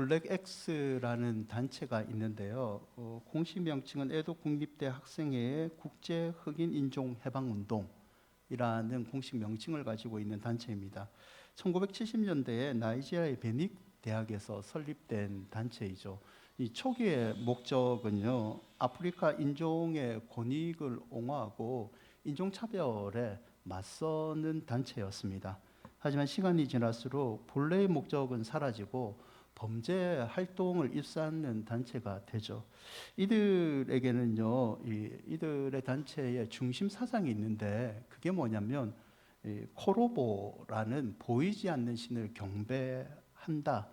블랙엑스라는 단체가 있는데요. 공식 명칭은 에도 국립대 학생회의 국제 흑인 인종 해방 운동이라는 공식 명칭을 가지고 있는 단체입니다. 1970년대에 나이지리아의 베닉 대학에서 설립된 단체이죠. 이 초기의 목적은요, 아프리카 인종의 권익을 옹호하고 인종차별에 맞서는 단체였습니다. 하지만 시간이 지날수록 본래의 목적은 사라지고 범죄 활동을 입사하는 단체가 되죠. 이들에게는요, 이들의 단체의 중심 사상이 있는데 그게 뭐냐면 코로보라는 보이지 않는 신을 경배한다.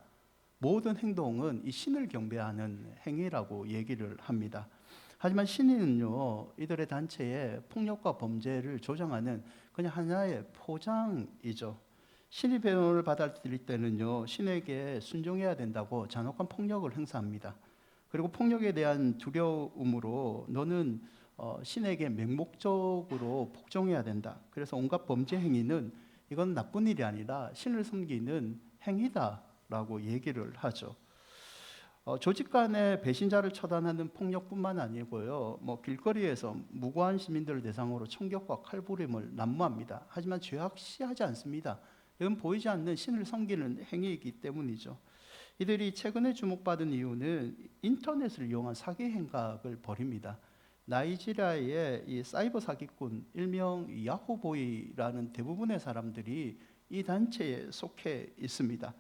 모든 행동은 이 신을 경배하는 행위라고 얘기를 합니다. 하지만 신은요, 이들의 단체의 폭력과 범죄를 조장하는 그냥 하나의 포장이죠. 신이 배움을 받아들일 때는요, 신에게 순종해야 된다고 잔혹한 폭력을 행사합니다. 그리고 폭력에 대한 두려움으로 너는 신에게 맹목적으로 복종해야 된다. 그래서 온갖 범죄 행위는 이건 나쁜 일이 아니라 신을 섬기는 행위다라고 얘기를 하죠. 조직 간의 배신자를 처단하는 폭력뿐만 아니고요, 길거리에서 무고한 시민들을 대상으로 총격과 칼부림을 난무합니다. 하지만 죄악시하지 않습니다. 이건 보이지 않는 신을 섬기는 행위이기 때문이죠. 이들이 최근에 주목받은 이유는 인터넷을 이용한 사기 행각을 벌입니다. 나이지리아의 이 사이버 사기꾼 일명 야호보이라는 대부분의 사람들이 이 단체에 속해 있습니다.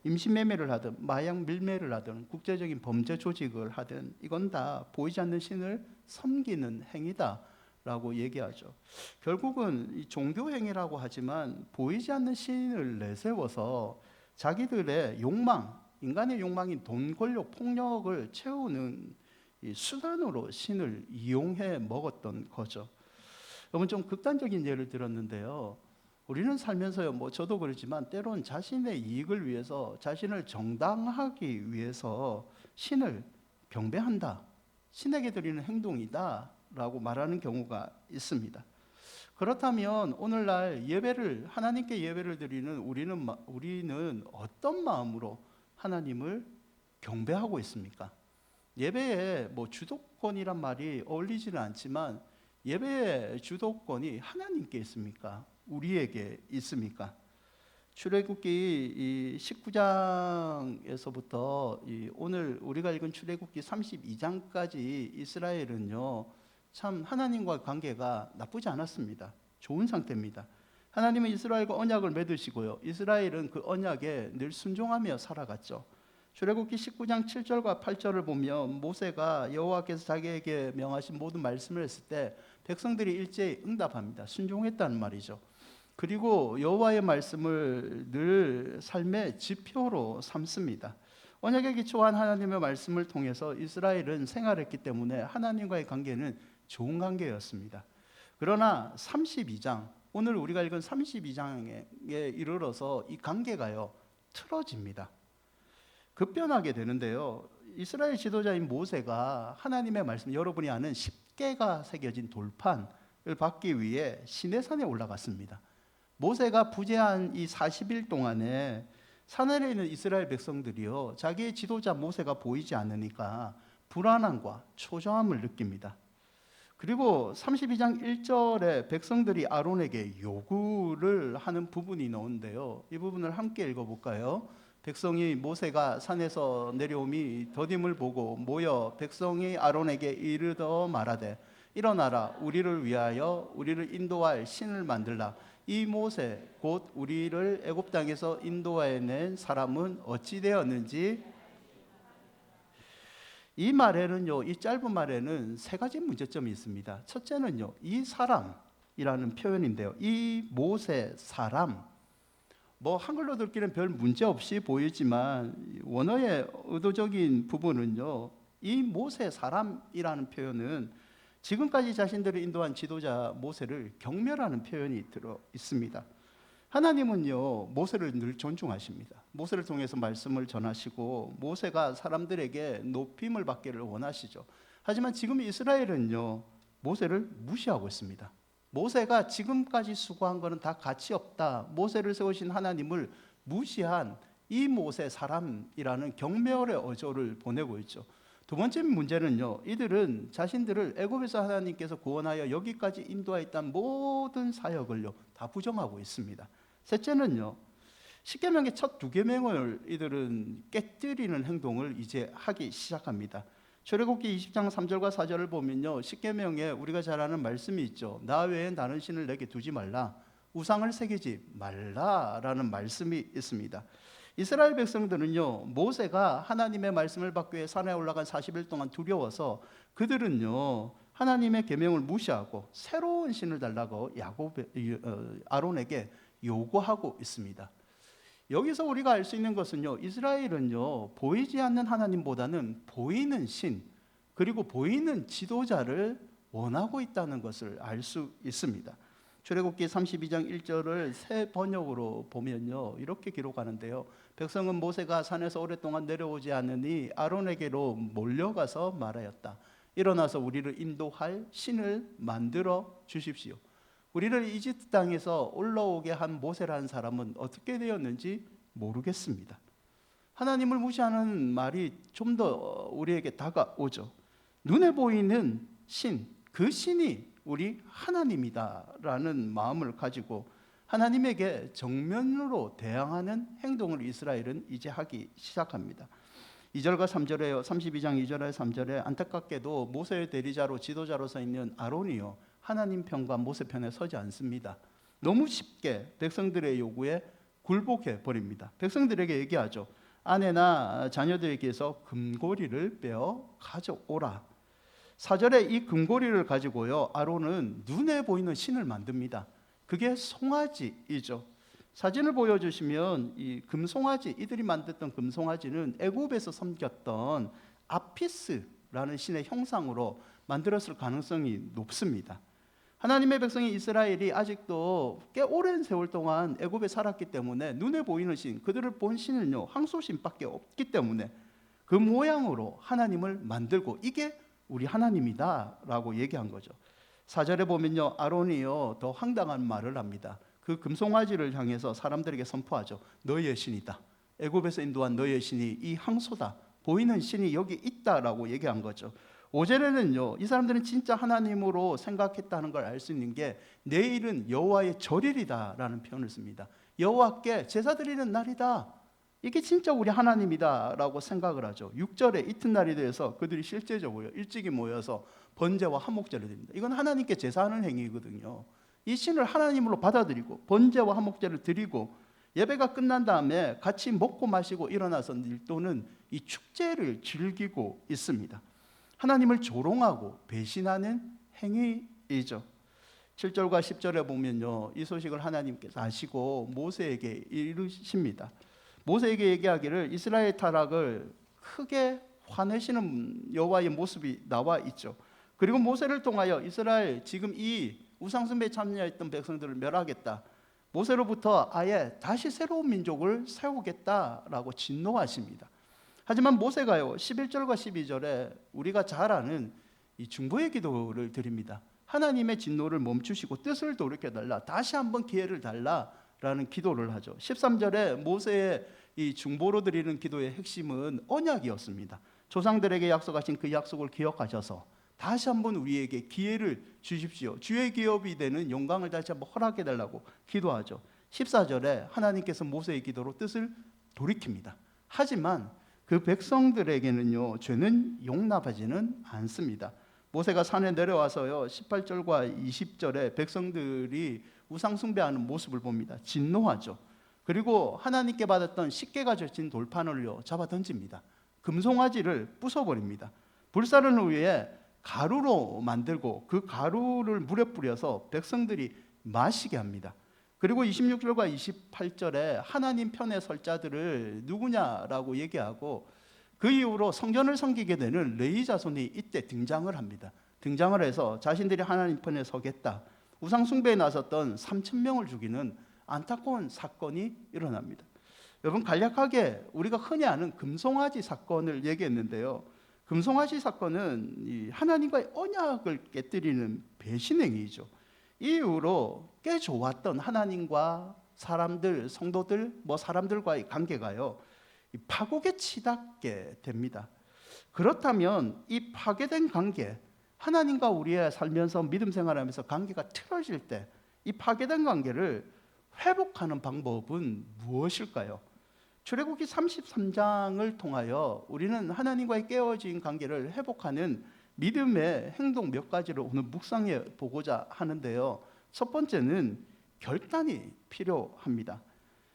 임신매매를 하든 마약 밀매를 하든 국제적인 범죄 조직을 하든 이건 다 보이지 않는 신을 섬기는 행위다 라고 얘기하죠. 결국은 이 종교 행위라고 하지만 보이지 않는 신을 내세워서 자기들의 욕망, 인간의 욕망인 돈, 권력, 폭력을 채우는 이 수단으로 신을 이용해 먹었던 거죠. 여러분, 좀 극단적인 예를 들었는데요. 우리는 살면서요, 저도 그렇지만 때론 자신의 이익을 위해서, 자신을 정당하기 위해서 신을 경배한다, 신에게 드리는 행동이다 라고 말하는 경우가 있습니다. 그렇다면 오늘날 예배를, 하나님께 예배를 드리는 우리는 어떤 마음으로 하나님을 경배하고 있습니까? 예배에 주도권이란 말이 어울리지는 않지만 예배의 주도권이 하나님께 있습니까? 우리에게 있습니까? 출애굽기 19장에서부터 오늘 우리가 읽은 출애굽기 32장까지 이스라엘은요, 참 하나님과 관계가 나쁘지 않았습니다. 좋은 상태입니다. 하나님은 이스라엘과 언약을 맺으시고요, 이스라엘은 그 언약에 늘 순종하며 살아갔죠. 출애굽기 19장 7절과 8절을 보면 모세가 여호와께서 자기에게 명하신 모든 말씀을 했을 때 백성들이 일제히 응답합니다. 순종했다는 말이죠. 그리고 여호와의 말씀을 늘 삶의 지표로 삼습니다. 언약에 기초한 하나님의 말씀을 통해서 이스라엘은 생활했기 때문에 하나님과의 관계는 좋은 관계였습니다. 그러나 32장, 오늘 우리가 읽은 32장에 이르러서 이 관계가요, 틀어집니다. 급변하게 되는데요, 이스라엘 지도자인 모세가 하나님의 말씀, 여러분이 아는 10개가 새겨진 돌판을 받기 위해 시내산에 올라갔습니다. 모세가 부재한 이 40일 동안에 산에 있는 이스라엘 백성들이요, 자기의 지도자 모세가 보이지 않으니까 불안함과 초조함을 느낍니다. 그리고 32장 1절에 백성들이 아론에게 요구를 하는 부분이 나오는데요, 이 부분을 함께 읽어볼까요? 백성이 모세가 산에서 내려오미 더딤을 보고 모여 백성이 아론에게 이르더 말하되 일어나라, 우리를 위하여 우리를 인도할 신을 만들라. 이 모세 곧 우리를 애굽 땅에서 인도해낸 사람은 어찌 되었는지. 이 말에는요, 이 짧은 말에는 세 가지 문제점이 있습니다. 첫째는요, 이 사람이라는 표현인데요, 이 모세 사람, 한글로 듣기는 별 문제 없이 보이지만 원어의 의도적인 부분은요, 이 모세 사람이라는 표현은 지금까지 자신들을 인도한 지도자 모세를 경멸하는 표현이 들어 있습니다. 하나님은요, 모세를 늘 존중하십니다. 모세를 통해서 말씀을 전하시고 모세가 사람들에게 높임을 받기를 원하시죠. 하지만 지금 이스라엘은요, 모세를 무시하고 있습니다. 모세가 지금까지 수고한 것은 다 가치 없다, 모세를 세우신 하나님을 무시한 이 모세 사람이라는 경멸의 어조를 보내고 있죠. 두 번째 문제는요, 이들은 자신들을 애굽에서 하나님께서 구원하여 여기까지 인도하였던 모든 사역을요 다 부정하고 있습니다. 셋째는요, 십계명의 첫 두 계명을 이들은 깨뜨리는 행동을 이제 하기 시작합니다. 출애굽기 20장 3절과 4절을 보면요, 십계명에 우리가 잘 아는 말씀이 있죠. 나 외엔 다른 신을 내게 두지 말라, 우상을 새기지 말라라는 말씀이 있습니다. 이스라엘 백성들은요, 모세가 하나님의 말씀을 받기 위해 산에 올라간 40일 동안 두려워서 그들은요 하나님의 계명을 무시하고 새로운 신을 달라고 아론에게 요구하고 있습니다. 여기서 우리가 알 수 있는 것은요, 이스라엘은요 보이지 않는 하나님보다는 보이는 신, 그리고 보이는 지도자를 원하고 있다는 것을 알 수 있습니다. 출애굽기 32장 1절을 새 번역으로 보면요 이렇게 기록하는데요, 백성은 모세가 산에서 오랫동안 내려오지 않으니 아론에게로 몰려가서 말하였다. 일어나서 우리를 인도할 신을 만들어 주십시오. 우리를 이집트 땅에서 올라오게 한 모세라는 사람은 어떻게 되었는지 모르겠습니다. 하나님을 무시하는 말이 좀 더 우리에게 다가오죠. 눈에 보이는 신, 그 신이 우리 하나님이다라는 마음을 가지고 하나님에게 정면으로 대항하는 행동을 이스라엘은 이제 하기 시작합니다. 2절과 3절에요. 32장 2절에 3절에 안타깝게도 모세의 대리자로 지도자로 서 있는 아론이요 하나님 편과 모세 편에 서지 않습니다. 너무 쉽게 백성들의 요구에 굴복해 버립니다. 백성들에게 얘기하죠. 아내나 자녀들에게서 금고리를 빼어 가져오라. 4절에 이 금고리를 가지고요 아론은 눈에 보이는 신을 만듭니다. 그게 송아지이죠. 사진을 보여주시면 이 금송아지, 이들이 만들었던 금송아지는 애굽에서 섬겼던 아피스라는 신의 형상으로 만들었을 가능성이 높습니다. 하나님의 백성인 이스라엘이 아직도 꽤 오랜 세월 동안 애굽에 살았기 때문에 눈에 보이는 신, 그들을 본 신은요 항소신밖에 없기 때문에 그 모양으로 하나님을 만들고 이게 우리 하나님이다 라고 얘기한 거죠. 4절에 보면요 아론이요 더 황당한 말을 합니다. 그 금송아지를 향해서 사람들에게 선포하죠. 너희의 신이다. 애굽에서 인도한 너희의 신이 이 항소다. 보이는 신이 여기 있다라고 얘기한 거죠. 5절에는요 이 사람들은 진짜 하나님으로 생각했다는 걸 알 수 있는 게 내일은 여호와의 절일이다라는 표현을 씁니다. 여호와께 제사 드리는 날이다. 이게 진짜 우리 하나님이다라고 생각을 하죠. 6절에 이튿날이 되어서 그들이 실제적으로 일찍이 모여서 번제와 화목제를 드립니다. 이건 하나님께 제사하는 행위거든요. 이 신을 하나님으로 받아들이고 번제와 화목제를 드리고 예배가 끝난 다음에 같이 먹고 마시고 일어나서 일도는 이 축제를 즐기고 있습니다. 하나님을 조롱하고 배신하는 행위이죠. 7절과 10절에 보면요 이 소식을 하나님께서 아시고 모세에게 이르십니다. 모세에게 얘기하기를 이스라엘 타락을 크게 화내시는 여호와의 모습이 나와 있죠. 그리고 모세를 통하여 이스라엘 지금 이 우상숭배에 참여했던 백성들을 멸하겠다. 모세로부터 아예 다시 새로운 민족을 세우겠다라고 진노하십니다. 하지만 모세가요 11절과 12절에 우리가 잘 아는 이 중보의 기도를 드립니다. 하나님의 진노를 멈추시고 뜻을 돌이켜달라, 다시 한번 기회를 달라라는 기도를 하죠. 13절에 모세의 이 중보로 드리는 기도의 핵심은 언약이었습니다. 조상들에게 약속하신 그 약속을 기억하셔서 다시 한번 우리에게 기회를 주십시오. 주의 기업이 되는 영광을 다시 한번 허락해달라고 기도하죠. 14절에 하나님께서 모세의 기도로 뜻을 돌이킵니다. 하지만 그 백성들에게는요 죄는 용납하지는 않습니다. 모세가 산에 내려와서요 18절과 20절에 백성들이 우상 숭배하는 모습을 봅니다. 진노하죠. 그리고 하나님께 받았던 십계가 젖힌 돌판을요 잡아 던집니다. 금송아지를 부숴버립니다. 불사를 위해 가루로 만들고 그 가루를 물에 뿌려서 백성들이 마시게 합니다. 그리고 26절과 28절에 하나님 편에 설 자들을 누구냐라고 얘기하고 그 이후로 성전을 섬기게 되는 레위 자손이 이때 등장을 합니다. 등장을 해서 자신들이 하나님 편에 서겠다. 우상 숭배에 나섰던 3,000명을 죽이는 안타까운 사건이 일어납니다. 여러분 간략하게 우리가 흔히 아는 금송아지 사건을 얘기했는데요. 금송아지 사건은 이 하나님과의 언약을 깨뜨리는 배신행위죠. 이 이후로 꽤 좋았던 하나님과 사람들, 성도들, 사람들과의 관계가요, 이 파국에 치닫게 됩니다. 그렇다면 이 파괴된 관계, 하나님과 우리의 살면서 믿음 생활하면서 관계가 틀어질 때 이 파괴된 관계를 회복하는 방법은 무엇일까요? 출애굽기 33장을 통하여 우리는 하나님과의 깨어진 관계를 회복하는 믿음의 행동 몇 가지를 오늘 묵상해 보고자 하는데요. 첫 번째는 결단이 필요합니다.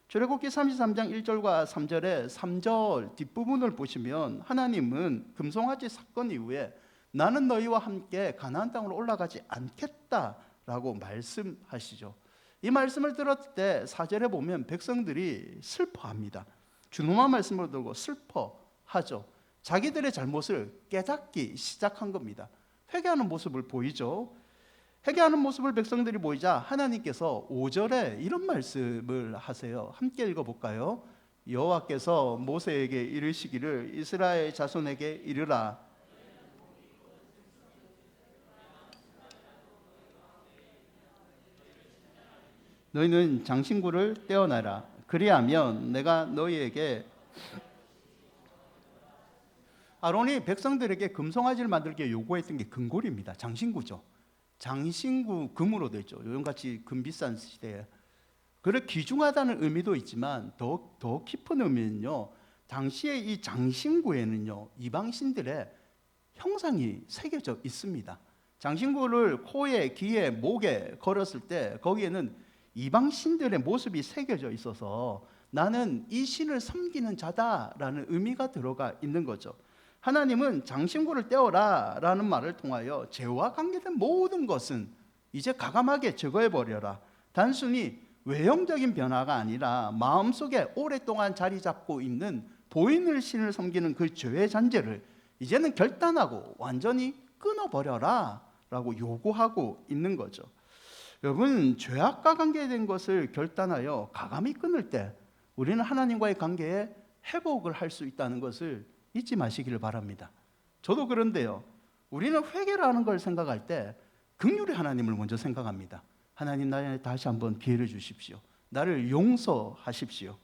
출애굽기 33장 1절과 3절의 3절 뒷부분을 보시면 하나님은 금송아지 사건 이후에 나는 너희와 함께 가나안 땅으로 올라가지 않겠다라고 말씀하시죠. 이 말씀을 들었을 때 4절에 보면 백성들이 슬퍼합니다. 준엄한 말씀을 들고 슬퍼하죠. 자기들의 잘못을 깨닫기 시작한 겁니다. 회개하는 모습을 보이죠. 회개하는 모습을 백성들이 보이자 하나님께서 5절에 이런 말씀을 하세요. 함께 읽어볼까요? 여호와께서 모세에게 이르시기를 이스라엘 자손에게 이르라. 너희는 장신구를 떼어내라. 그리하면 내가 너희에게 아론이 백성들에게 금송아지를 만들게 요구했던 게 금고리입니다. 장신구죠. 장신구 금으로 되죠. 요즘같이 금 비싼 시대에. 그래 귀중하다는 의미도 있지만 더 깊은 의미는요. 당시에 이 장신구에는요. 이방신들의 형상이 새겨져 있습니다. 장신구를 코에, 귀에, 목에 걸었을 때 거기에는 이방신들의 모습이 새겨져 있어서 나는 이 신을 섬기는 자다라는 의미가 들어가 있는 거죠. 하나님은 장신구를 떼어라 라는 말을 통하여 죄와 관계된 모든 것은 이제 과감하게 제거해버려라. 단순히 외형적인 변화가 아니라 마음속에 오랫동안 자리 잡고 있는 보이는 신을 섬기는 그 죄의 잔재를 이제는 결단하고 완전히 끊어버려라 라고 요구하고 있는 거죠. 여러분, 죄악과 관계된 것을 결단하여 과감히 끊을 때 우리는 하나님과의 관계에 회복을 할 수 있다는 것을 잊지 마시기를 바랍니다. 저도 그런데요, 우리는 회개라는 걸 생각할 때 긍휼의 하나님을 먼저 생각합니다. 하나님, 나에게 다시 한번 기회를 주십시오. 나를 용서하십시오.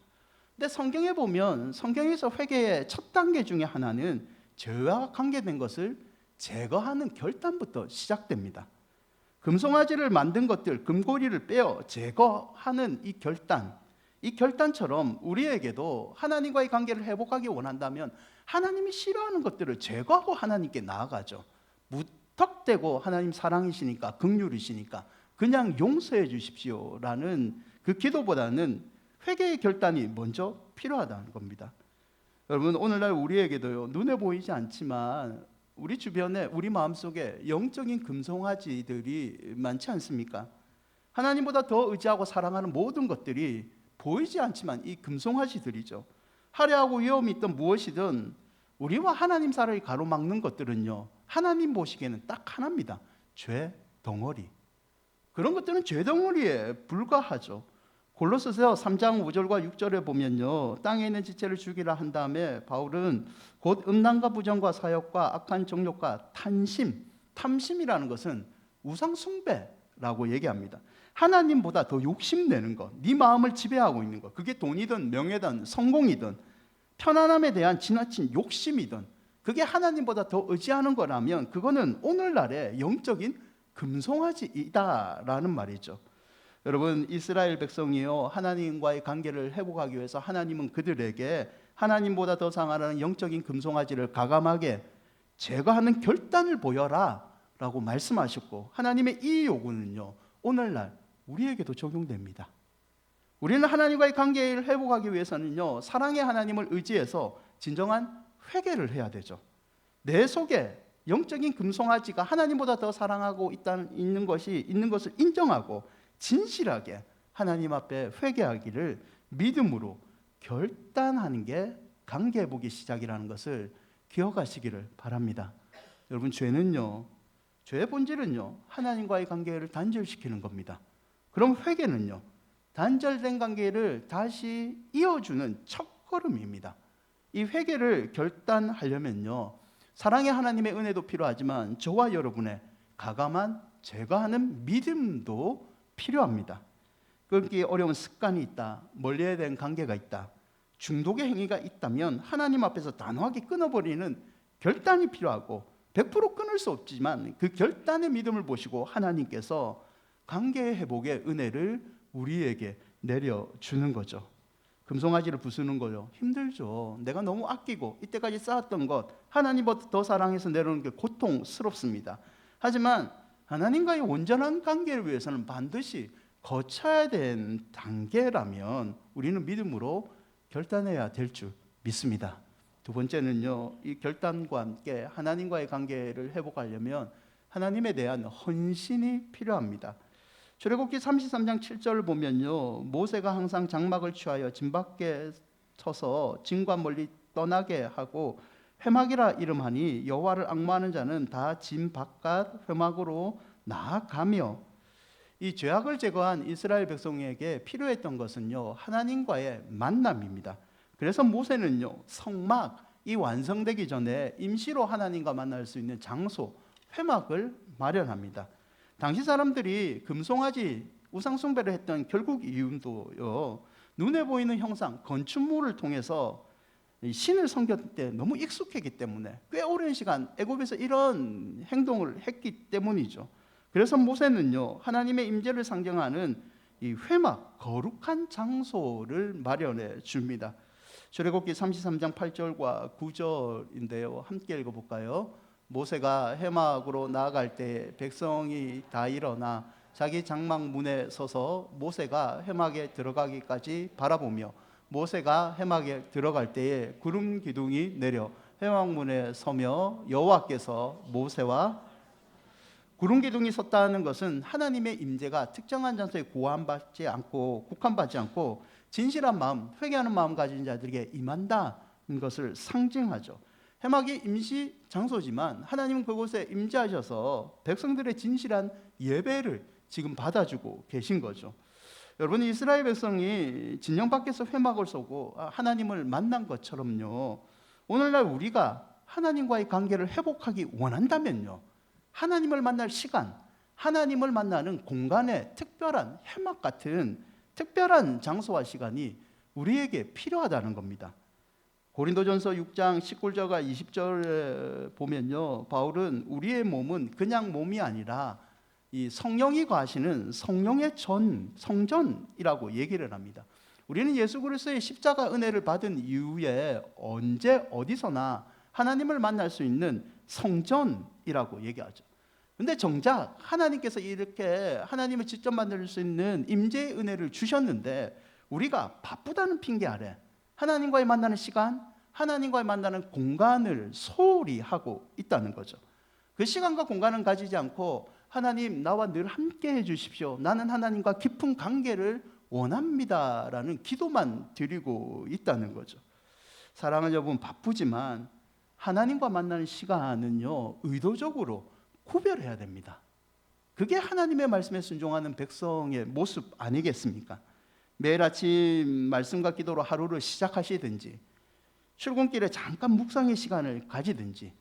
근데 성경에 보면 성경에서 회개의 첫 단계 중에 하나는 죄와 관계된 것을 제거하는 결단부터 시작됩니다. 금송아지를 만든 것들, 금고리를 빼어 제거하는 이 결단처럼 우리에게도 하나님과의 관계를 회복하기 원한다면 하나님이 싫어하는 것들을 제거하고 하나님께 나아가죠. 무턱대고 하나님 사랑이시니까, 긍휼이시니까 그냥 용서해 주십시오라는 그 기도보다는 회개의 결단이 먼저 필요하다는 겁니다. 여러분, 오늘날 우리에게도요, 눈에 보이지 않지만 우리 주변에, 우리 마음속에 영적인 금송아지들이 많지 않습니까? 하나님보다 더 의지하고 사랑하는 모든 것들이 보이지 않지만 이 금송아지들이죠. 화려하고 위험이 있던 무엇이든 우리와 하나님 사이를 가로막는 것들은요, 하나님 보시기에는 딱 하나입니다. 죄 덩어리. 그런 것들은 죄 덩어리에 불과하죠. 골로새서 3장 5절과 6절에 보면요, 땅에 있는 지체를 죽이라 한 다음에 바울은 곧 음란과 부정과 사욕과 악한 정욕과 탐심이라는 것은 우상 숭배라고 얘기합니다. 하나님보다 더 욕심내는 것, 네 마음을 지배하고 있는 것, 그게 돈이든 명예든 성공이든 편안함에 대한 지나친 욕심이든 그게 하나님보다 더 의지하는 거라면 그거는 오늘날의 영적인 금송아지이다라는 말이죠. 여러분, 이스라엘 백성이요, 하나님과의 관계를 회복하기 위해서 하나님은 그들에게 하나님보다 더 사랑하는 영적인 금송아지를 과감하게 제거하는 결단을 보여라 라고 말씀하셨고, 하나님의 이 요구는요, 오늘날 우리에게도 적용됩니다. 우리는 하나님과의 관계를 회복하기 위해서는요, 사랑의 하나님을 의지해서 진정한 회개를 해야 되죠. 내 속에 영적인 금송아지가 하나님보다 더 사랑하고 있는 것을 인정하고 진실하게 하나님 앞에 회개하기를 믿음으로 결단하는 게 관계 회복의 시작이라는 것을 기억하시기를 바랍니다. 여러분, 죄의 본질은요, 하나님과의 관계를 단절시키는 겁니다. 그럼 회개는요, 단절된 관계를 다시 이어주는 첫걸음입니다. 이 회개를 결단하려면요, 사랑의 하나님의 은혜도 필요하지만 저와 여러분의 과감한 제거하는 믿음도 필요합니다. 끊기 어려운 습관이 있다, 멀리해야 되는 관계가 있다, 중독의 행위가 있다면 하나님 앞에서 단호하게 끊어버리는 결단이 필요하고 100% 끊을 수 없지만 그 결단의 믿음을 보시고 하나님께서 관계 회복의 은혜를 우리에게 내려주는 거죠. 금송아지를 부수는 거요, 힘들죠. 내가 너무 아끼고 이때까지 쌓았던 것 하나님보다 더 사랑해서 내려오는 게 고통스럽습니다. 하지만 하나님과의 온전한 관계를 위해서는 반드시 거쳐야 되는 단계라면 우리는 믿음으로 결단해야 될 줄 믿습니다. 두 번째는요, 이 결단과 함께 하나님과의 관계를 회복하려면 하나님에 대한 헌신이 필요합니다. 출애굽기 33장 7절을 보면요, 모세가 항상 장막을 취하여 진 밖에 서서 진과 멀리 떠나게 하고 회막이라 이름하니 여호와를 앙모하는 자는 다 진 바깥 회막으로 나아가며, 이 죄악을 제거한 이스라엘 백성에게 필요했던 것은요, 하나님과의 만남입니다. 그래서 모세는요, 성막이 완성되기 전에 임시로 하나님과 만날 수 있는 장소, 회막을 마련합니다. 당시 사람들이 금송아지 우상숭배를 했던 결국 이유도요, 눈에 보이는 형상, 건축물을 통해서 신을 섬겼을 때 너무 익숙했기 때문에 꽤 오랜 시간 애굽에서 이런 행동을 했기 때문이죠. 그래서 모세는요, 하나님의 임재를 상징하는 이 회막, 거룩한 장소를 마련해 줍니다. 출애굽기 33장 8절과 9절인데요, 함께 읽어볼까요? 모세가 회막으로 나아갈 때 백성이 다 일어나 자기 장막 문에 서서 모세가 회막에 들어가기까지 바라보며, 모세가 회막에 들어갈 때에 구름 기둥이 내려 회막 문에 서며 여호와께서 모세와, 구름 기둥이 섰다는 것은 하나님의 임재가 특정한 장소에 국한받지 않고 진실한 마음, 회개하는 마음 가진 자들에게 임한다는 것을 상징하죠. 회막이 임시 장소지만 하나님은 그곳에 임재하셔서 백성들의 진실한 예배를 지금 받아주고 계신 거죠. 여러분, 이스라엘 백성이 진영 밖에서 회막을 쏘고 하나님을 만난 것처럼요, 오늘날 우리가 하나님과의 관계를 회복하기 원한다면요, 하나님을 만날 시간, 하나님을 만나는 공간의 특별한 회막 같은 특별한 장소와 시간이 우리에게 필요하다는 겁니다. 고린도전서 6장 19절과 20절에 보면요, 바울은 우리의 몸은 그냥 몸이 아니라 이 성령이 거하시는 성령의 성전이라고 얘기를 합니다. 우리는 예수 그리스도의 십자가 은혜를 받은 이후에 언제 어디서나 하나님을 만날 수 있는 성전이라고 얘기하죠. 근데 정작 하나님께서 이렇게 하나님을 직접 만날 수 있는 임재의 은혜를 주셨는데 우리가 바쁘다는 핑계 아래 하나님과의 만나는 시간, 하나님과의 만나는 공간을 소홀히 하고 있다는 거죠. 그 시간과 공간은 가지지 않고 하나님, 나와 늘 함께 해주십시오, 나는 하나님과 깊은 관계를 원합니다라는 기도만 드리고 있다는 거죠. 사랑하는 여러분, 바쁘지만 하나님과 만나는 시간은요, 의도적으로 구별해야 됩니다. 그게 하나님의 말씀에 순종하는 백성의 모습 아니겠습니까? 매일 아침 말씀과 기도로 하루를 시작하시든지, 출근길에 잠깐 묵상의 시간을 가지든지,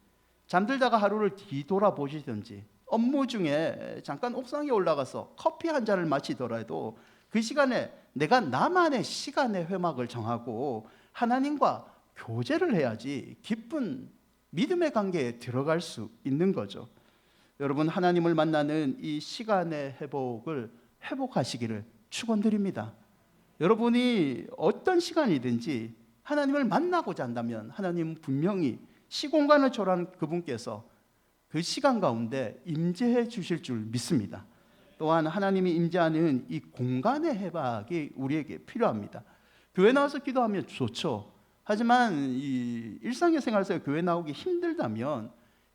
잠들다가 하루를 뒤돌아보시든지, 업무 중에 잠깐 옥상에 올라가서 커피 한 잔을 마시더라도 그 시간에 내가 나만의 시간의 회막을 정하고 하나님과 교제를 해야지 깊은 믿음의 관계에 들어갈 수 있는 거죠. 여러분, 하나님을 만나는 이 시간의 회복하시기를 축원드립니다. 여러분이 어떤 시간이든지 하나님을 만나고자 한다면 하나님은 분명히 시공간을 초월한 그분께서 그 시간 가운데 임재해 주실 줄 믿습니다. 또한 하나님이 임재하는 이 공간의 회복이 우리에게 필요합니다. 교회 나와서 기도하면 좋죠. 하지만 이 일상의 생활에서 교회 나오기 힘들다면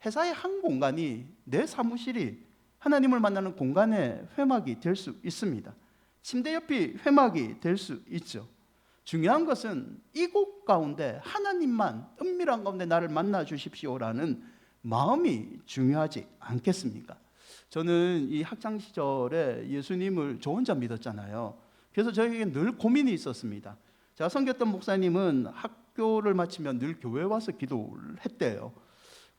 회사의 한 공간이, 내 사무실이 하나님을 만나는 공간의 회막이 될 수 있습니다. 침대 옆이 회막이 될 수 있죠. 중요한 것은 이곳 가운데 하나님만 은밀한 가운데 나를 만나 주십시오라는 마음이 중요하지 않겠습니까? 저는 이 학창 시절에 예수님을 저 혼자 믿었잖아요. 그래서 저에게 늘 고민이 있었습니다. 제가 섬겼던 목사님은 학교를 마치면 늘 교회 와서 기도를 했대요.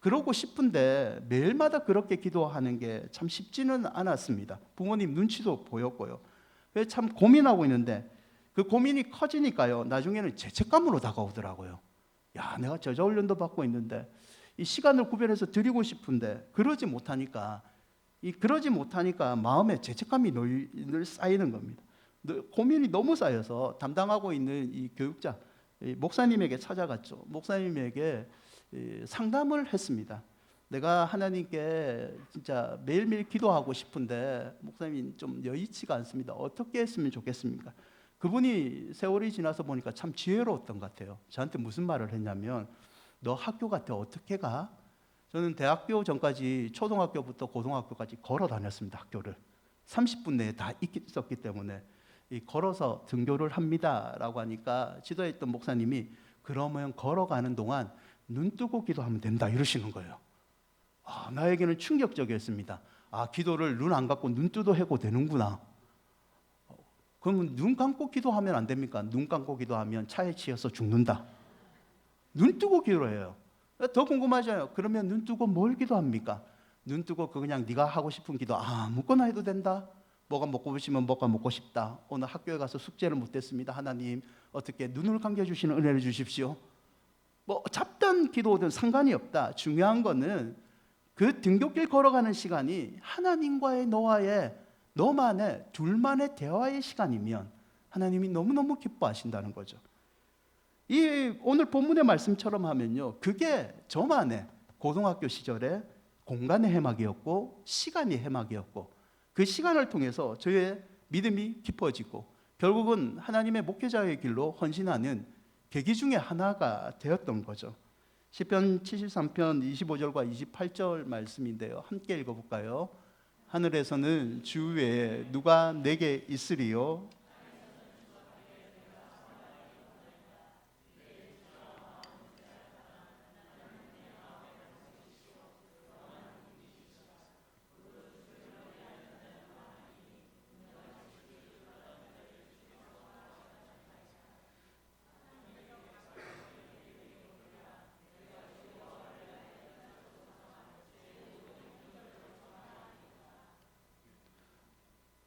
그러고 싶은데 매일마다 그렇게 기도하는 게 참 쉽지는 않았습니다. 부모님 눈치도 보였고요. 그래서 참 고민하고 있는데 그 고민이 커지니까요, 나중에는 죄책감으로 다가오더라고요. 야, 내가 저자훈련도 받고 있는데 이 시간을 구별해서 드리고 싶은데 그러지 못하니까 마음에 죄책감이 늘 쌓이는 겁니다. 고민이 너무 쌓여서 담당하고 있는 이 교육자 목사님에게 찾아갔죠. 목사님에게 상담을 했습니다. 내가 하나님께 진짜 매일매일 기도하고 싶은데 목사님이 좀 여의치가 않습니다. 어떻게 했으면 좋겠습니까? 그분이 세월이 지나서 보니까 참 지혜로웠던 것 같아요. 저한테 무슨 말을 했냐면, 너 학교 같아 어떻게 가? 저는 대학교 전까지 초등학교부터 고등학교까지 걸어 다녔습니다. 학교를 30분 내에 다 있었기 때문에 걸어서 등교를 합니다라고 하니까 지도에 있던 목사님이 그러면 걸어가는 동안 눈 뜨고 기도하면 된다 이러시는 거예요. 나에게는 충격적이었습니다. 기도를 눈 안 감고 눈 뜨도 해도 되는구나. 그러면 눈 감고 기도하면 안 됩니까? 눈 감고 기도하면 차에 치여서 죽는다. 눈 뜨고 기도해요. 더 궁금하잖아요. 그러면 눈 뜨고 뭘 기도합니까? 눈 뜨고 그냥 네가 하고 싶은 기도 아무거나 해도 된다. 뭐가 먹고 싶으면 뭐가 먹고 싶다. 오늘 학교에 가서 숙제를 못했습니다. 하나님 어떻게 눈을 감겨주시는 은혜를 주십시오. 뭐 잡다한 기도든 상관이 없다. 중요한 거는 그 등굣길 걸어가는 시간이 하나님과의 너만의 둘만의 대화의 시간이면 하나님이 너무너무 기뻐하신다는 거죠. 이 오늘 본문의 말씀처럼 하면요, 그게 저만의 고등학교 시절에 공간의 해막이었고 시간의 해막이었고 그 시간을 통해서 저의 믿음이 깊어지고 결국은 하나님의 목회자의 길로 헌신하는 계기 중에 하나가 되었던 거죠. 시편 73편 25절과 28절 말씀인데요, 함께 읽어볼까요? 하늘에서는 주 외에 누가 내게 있으리요?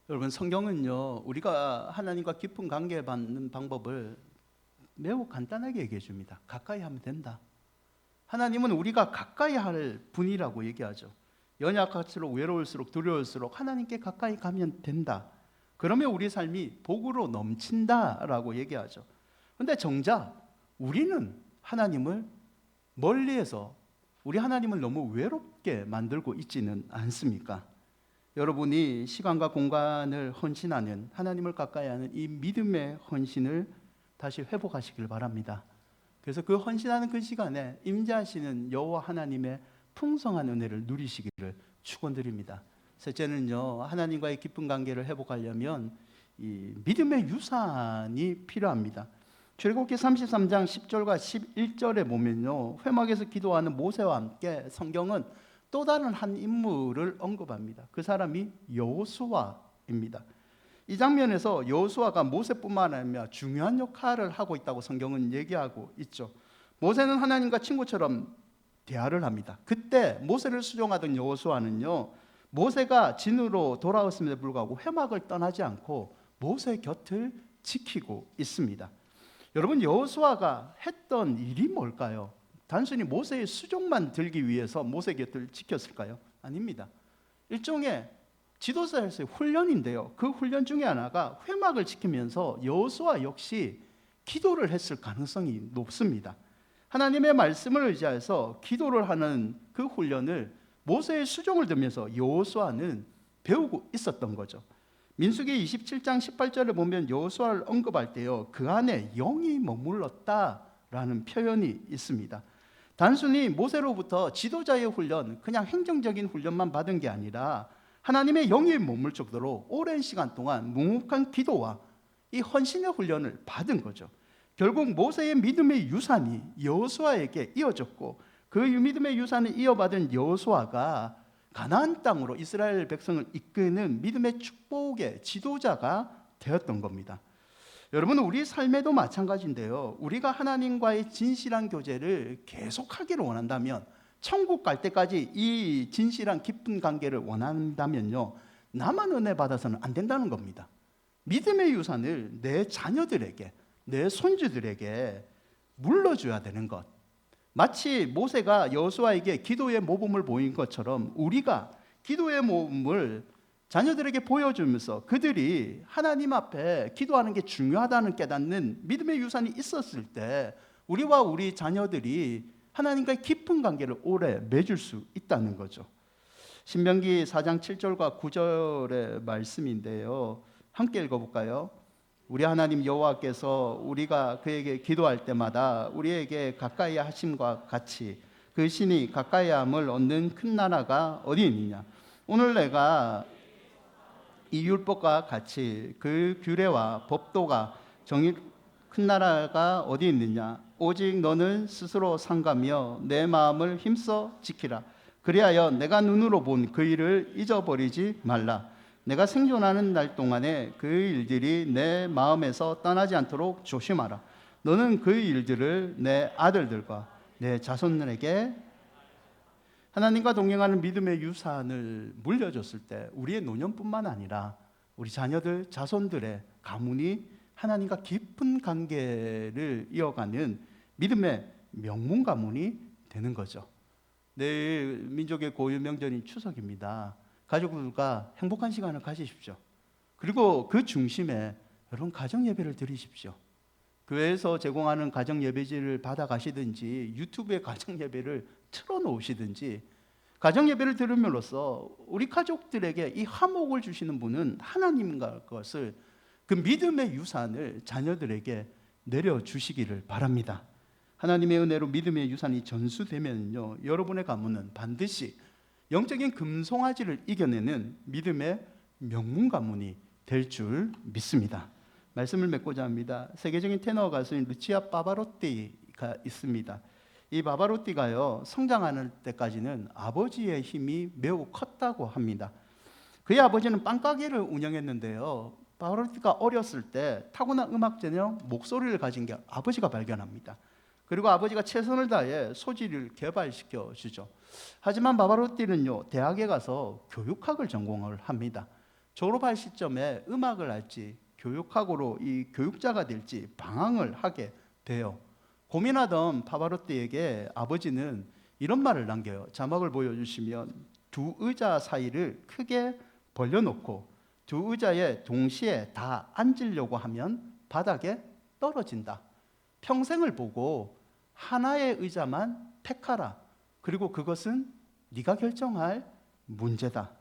여러분, 성경은요, 우리가 하나님과 깊은 관계 받는 방법을 매우 간단하게 얘기해 줍니다. 가까이 하면 된다. 하나님은 우리가 가까이 할 분이라고 얘기하죠. 연약할수록 외로울수록 두려울수록 하나님께 가까이 가면 된다. 그러면 우리 삶이 복으로 넘친다라고 얘기하죠. 그런데 정작 우리는 하나님을 멀리해서 우리 하나님을 너무 외롭게 만들고 있지는 않습니까? 여러분이 시간과 공간을 헌신하는, 하나님을 가까이 하는 이 믿음의 헌신을 다시 회복하시길 바랍니다. 그래서 그 헌신하는 그 시간에 임재하시는 여호와 하나님의 풍성한 은혜를 누리시기를 축원드립니다. 셋째는요, 하나님과의 깊은 관계를 회복하려면 이 믿음의 유산이 필요합니다. 출애굽기 33장 10절과 11절에 보면요, 회막에서 기도하는 모세와 함께 성경은 또 다른 한 인물을 언급합니다. 그 사람이 여호수아입니다. 이 장면에서 여호수아가 모세뿐만 아니라 중요한 역할을 하고 있다고 성경은 얘기하고 있죠. 모세는 하나님과 친구처럼 대화를 합니다. 그때 모세를 수종하던 여호수아는요, 모세가 진으로 돌아왔음에도 불구하고 회막을 떠나지 않고 모세 곁을 지키고 있습니다. 여러분, 여호수아가 했던 일이 뭘까요? 단순히 모세의 수종만 들기 위해서 모세 곁을 지켰을까요? 아닙니다. 일종의 지도자에서의 훈련인데요, 그 훈련 중에 하나가 회막을 지키면서 여호수아 역시 기도를 했을 가능성이 높습니다. 하나님의 말씀을 의지해서 기도를 하는 그 훈련을 모세의 수종을 들면서 여호수아는 배우고 있었던 거죠. 민수기 27장 18절을 보면 여호수아를 언급할 때요, 그 안에 영이 머물렀다라는 표현이 있습니다. 단순히 모세로부터 지도자의 훈련, 그냥 행정적인 훈련만 받은 게 아니라 하나님의 영이 머물 정도로 오랜 시간 동안 묵묵한 기도와 이 헌신의 훈련을 받은 거죠. 결국 모세의 믿음의 유산이 여호수아에게 이어졌고 그 믿음의 유산을 이어받은 여호수아가 가나안 땅으로 이스라엘 백성을 이끄는 믿음의 축복의 지도자가 되었던 겁니다. 여러분, 우리 삶에도 마찬가지인데요, 우리가 하나님과의 진실한 교제를 계속하기를 원한다면, 천국 갈 때까지 이 진실한 깊은 관계를 원한다면요, 나만 은혜 받아서는 안 된다는 겁니다. 믿음의 유산을 내 자녀들에게, 내 손주들에게 물려줘야 되는 것. 마치 모세가 여호수아에게 기도의 모범을 보인 것처럼 우리가 기도의 모범을 자녀들에게 보여주면서 그들이 하나님 앞에 기도하는 게 중요하다는 깨닫는 믿음의 유산이 있었을 때 우리와 우리 자녀들이 하나님과의 깊은 관계를 오래 맺을 수 있다는 거죠. 신명기 4장 7절과 9절의 말씀인데요. 함께 읽어볼까요? 우리 하나님 여호와께서 우리가 그에게 기도할 때마다 우리에게 가까이 하심과 같이 그 신이 가까이 함을 얻는 큰 나라가 어디 있느냐? 오늘 내가 이 율법과 같이 그 규례와 법도가 정의 큰 나라가 어디 있느냐? 오직 너는 스스로 상가며 내 마음을 힘써 지키라. 그리하여 내가 눈으로 본 그 일을 잊어버리지 말라. 내가 생존하는 날 동안에 그 일들이 내 마음에서 떠나지 않도록 조심하라. 너는 그 일들을 내 아들들과 내 자손들에게 하나님과 동행하는 믿음의 유산을 물려줬을 때 우리의 노년뿐만 아니라 우리 자녀들, 자손들의 가문이 하나님과 깊은 관계를 이어가는 믿음의 명문 가문이 되는 거죠. 내일 민족의 고유 명절인 추석입니다. 가족들과 행복한 시간을 가지십시오. 그리고 그 중심에 여러분 가정 예배를 드리십시오. 교회에서 제공하는 가정 예배지를 받아 가시든지 유튜브에 가정 예배를 틀어 놓으시든지 가정 예배를 들음으로써 우리 가족들에게 이 화목을 주시는 분은 하나님인 것을 그 믿음의 유산을 자녀들에게 내려 주시기를 바랍니다. 하나님의 은혜로 믿음의 유산이 전수되면요, 여러분의 가문은 반드시 영적인 금송아지를 이겨내는 믿음의 명문 가문이 될 줄 믿습니다. 말씀을 맺고자 합니다. 세계적인 테너 가수인 루치아 파바로티가 있습니다. 이 바바로티가요, 성장하는 때까지는 아버지의 힘이 매우 컸다고 합니다. 그의 아버지는 빵가게를 운영했는데요, 바바로티가 어렸을 때 타고난 음악 전형 목소리를 가진 게 아버지가 발견합니다. 그리고 아버지가 최선을 다해 소질을 개발시켜 주죠. 하지만 바바로티는요, 대학에 가서 교육학을 전공을 합니다. 졸업할 시점에 음악을 할지 교육학으로 이 교육자가 될지 방황을 하게 돼요. 고민하던 바바로티에게 아버지는 이런 말을 남겨요. 자막을 보여주시면 두 의자 사이를 크게 벌려놓고 두 의자에 동시에 다 앉으려고 하면 바닥에 떨어진다. 평생을 보고 하나의 의자만 택하라. 그리고 그것은 네가 결정할 문제다.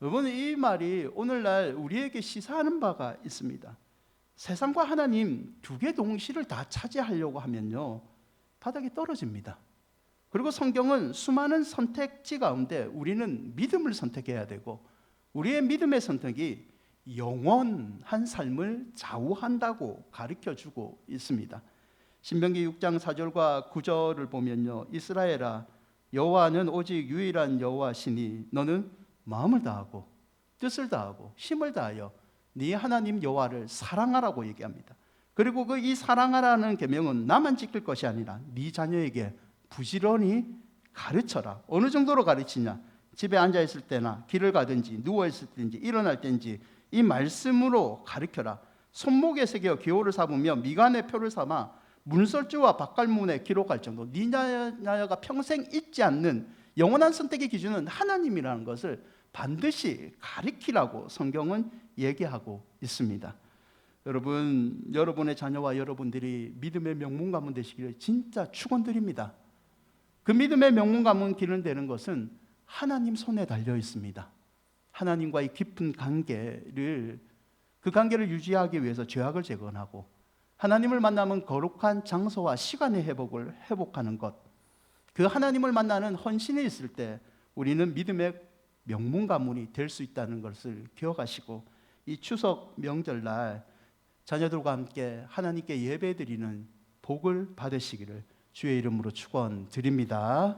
여러분, 이 말이 오늘날 우리에게 시사하는 바가 있습니다. 세상과 하나님 두 개 동시를 다 차지하려고 하면요, 바닥에 떨어집니다. 그리고 성경은 수많은 선택지 가운데 우리는 믿음을 선택해야 되고 우리의 믿음의 선택이 영원한 삶을 좌우한다고 가르쳐주고 있습니다. 신명기 6장 4절과 9절을 보면요, 이스라엘아, 여호와는 오직 유일한 여호와시니 너는 마음을 다하고 뜻을 다하고 힘을 다하여 네 하나님 여호와를 사랑하라고 얘기합니다. 그리고 그 이 사랑하라는 계명은 나만 지킬 것이 아니라 네 자녀에게 부지런히 가르쳐라. 어느 정도로 가르치냐? 집에 앉아 있을 때나 길을 가든지 누워 있을 때인지 일어날 때인지 이 말씀으로 가르쳐라. 손목에 새겨 기호를 삼으며 미간에 표를 삼아 문설주와 바깥문에 기록할 정도. 네 자녀가 평생 잊지 않는 영원한 선택의 기준은 하나님이라는 것을 반드시 가르치라고 성경은 얘기하고 있습니다. 여러분, 여러분의 자녀와 여러분들이 믿음의 명문 가문 되시기를 진짜 축원드립니다. 그 믿음의 명문 가문 기른 되는 것은 하나님 손에 달려 있습니다. 하나님과의 깊은 관계를, 그 관계를 유지하기 위해서 죄악을 재건하고 하나님을 만나면 거룩한 장소와 시간의 회복을 회복하는 것, 그 하나님을 만나는 헌신이 있을 때 우리는 믿음의 명문 가문이 될 수 있다는 것을 기억하시고 이 추석 명절날 자녀들과 함께 하나님께 예배드리는 복을 받으시기를 주의 이름으로 축원드립니다.